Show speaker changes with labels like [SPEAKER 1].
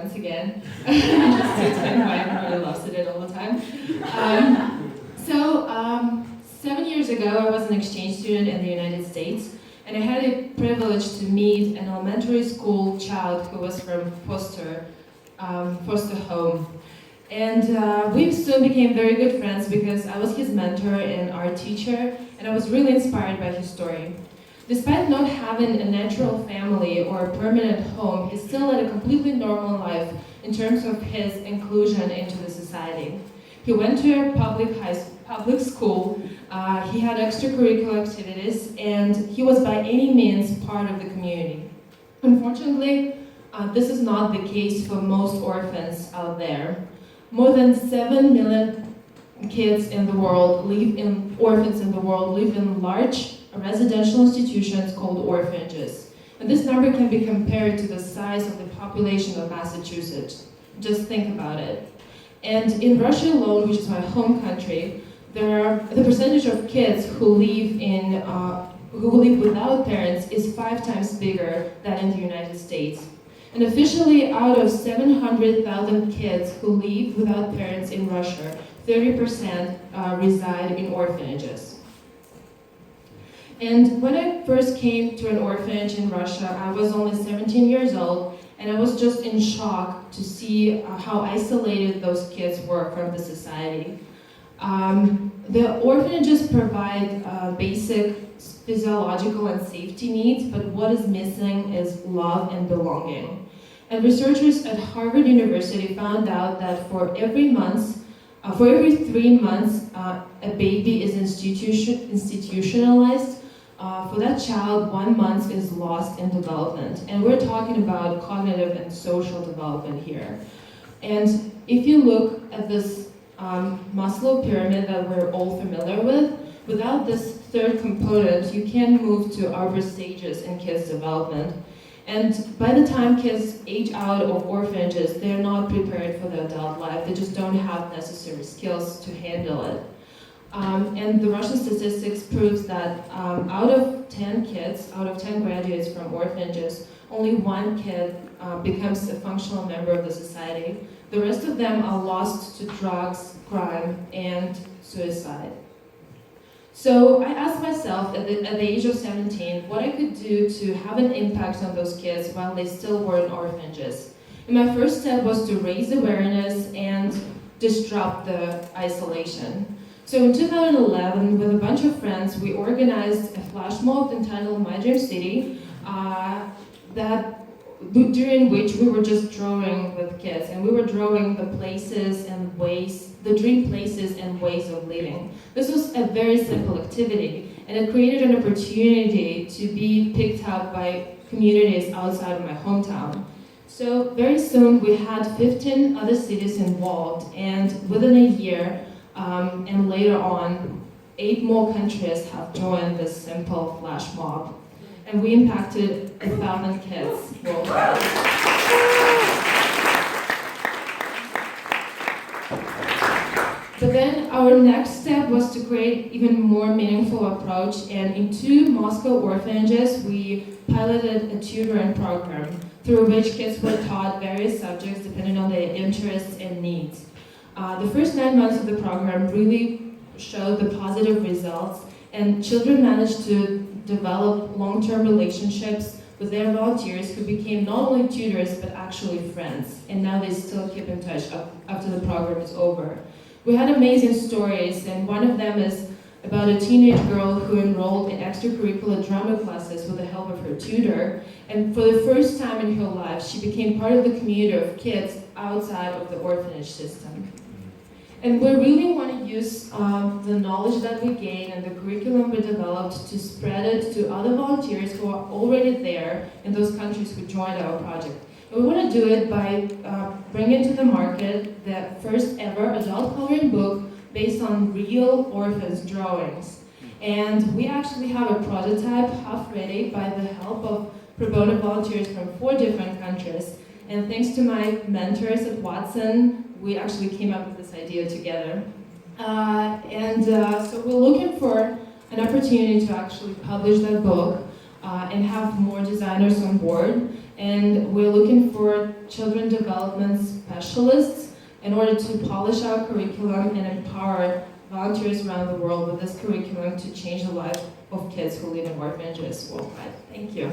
[SPEAKER 1] once again. Just to explain why everybody loves it all the time. 7 years ago, I was an exchange student in the United States, and I had a privilege to meet an elementary school child who was from foster home. And we soon became very good friends because I was his mentor and art teacher, and I was really inspired by his story. Despite not having a natural family or a permanent home, he still led a completely normal life in terms of his inclusion into the society. He went to a public school, he had extracurricular activities, and he was by any means part of the community. Unfortunately, this is not the case for most orphans out there. More than 7 million kids in the world orphans in the world live in large residential institutions called orphanages. And this number can be compared to the size of the population of Massachusetts. Just think about it. And in Russia alone, which is my home country, the percentage of kids who live without parents is 5 times bigger than in the United States. And officially, out of 700,000 kids who live without parents in Russia, 30% reside in orphanages. And when I first came to an orphanage in Russia, I was only 17 years old, and I was just in shock to see how isolated those kids were from the society. The orphanages provide basic physiological and safety needs, but what is missing is love and belonging. And researchers at Harvard University found out that for every 3 months, a baby is institutionalized. For that child, 1 month is lost in development. And we're talking about cognitive and social development here. And if you look at this Maslow pyramid that we're all familiar with, without this third component, you can't move to upper stages in kids' development. And by the time kids age out of orphanages, they're not prepared for the adult life. They just don't have necessary skills to handle it. And the Russian statistics proves that out of 10 graduates from orphanages, only 1 kid becomes a functional member of the society. The rest of them are lost to drugs, crime, and suicide. So I asked myself at the age of 17 what I could do to have an impact on those kids while they still were in orphanages. And my first step was to raise awareness and disrupt the isolation. So in 2011, with a bunch of friends, we organized a flash mob entitled My Dream City, during which we were just drawing with kids, and we were drawing the places and ways, the dream places and ways of living. This was a very simple activity, and it created an opportunity to be picked up by communities outside of my hometown. So very soon we had 15 other cities involved, and within a year, and later on, 8 more countries have joined this simple flash mob. And we impacted 1,000 kids worldwide. But then our next step was to create even more meaningful approach, and in 2 Moscow orphanages, we piloted a tutoring program through which kids were taught various subjects depending on their interests and needs. The first 9 months of the program really showed the positive results, and children managed to develop long-term relationships with their volunteers who became not only tutors but actually friends, and now they still keep in touch after the program is over. We had amazing stories, and one of them is about a teenage girl who enrolled in extracurricular drama classes with the help of her tutor, and for the first time in her life she became part of the community of kids outside of the orphanage system. And we really want to use the knowledge that we gain and the curriculum we developed to spread it to other volunteers who are already there in those countries who joined our project. And we want to do it by bringing to the market the first ever adult coloring book based on real orphans' drawings. And we actually have a prototype half ready by the help of pro bono volunteers from 4 different countries. And thanks to my mentors at Watson, we actually came up with this idea together. So we're looking for an opportunity to actually publish that book and have more designers on board. and we're looking for children development specialists in order to polish our curriculum and empower volunteers around the world with this curriculum to change the lives of kids who live in orphanages worldwide. Thank you.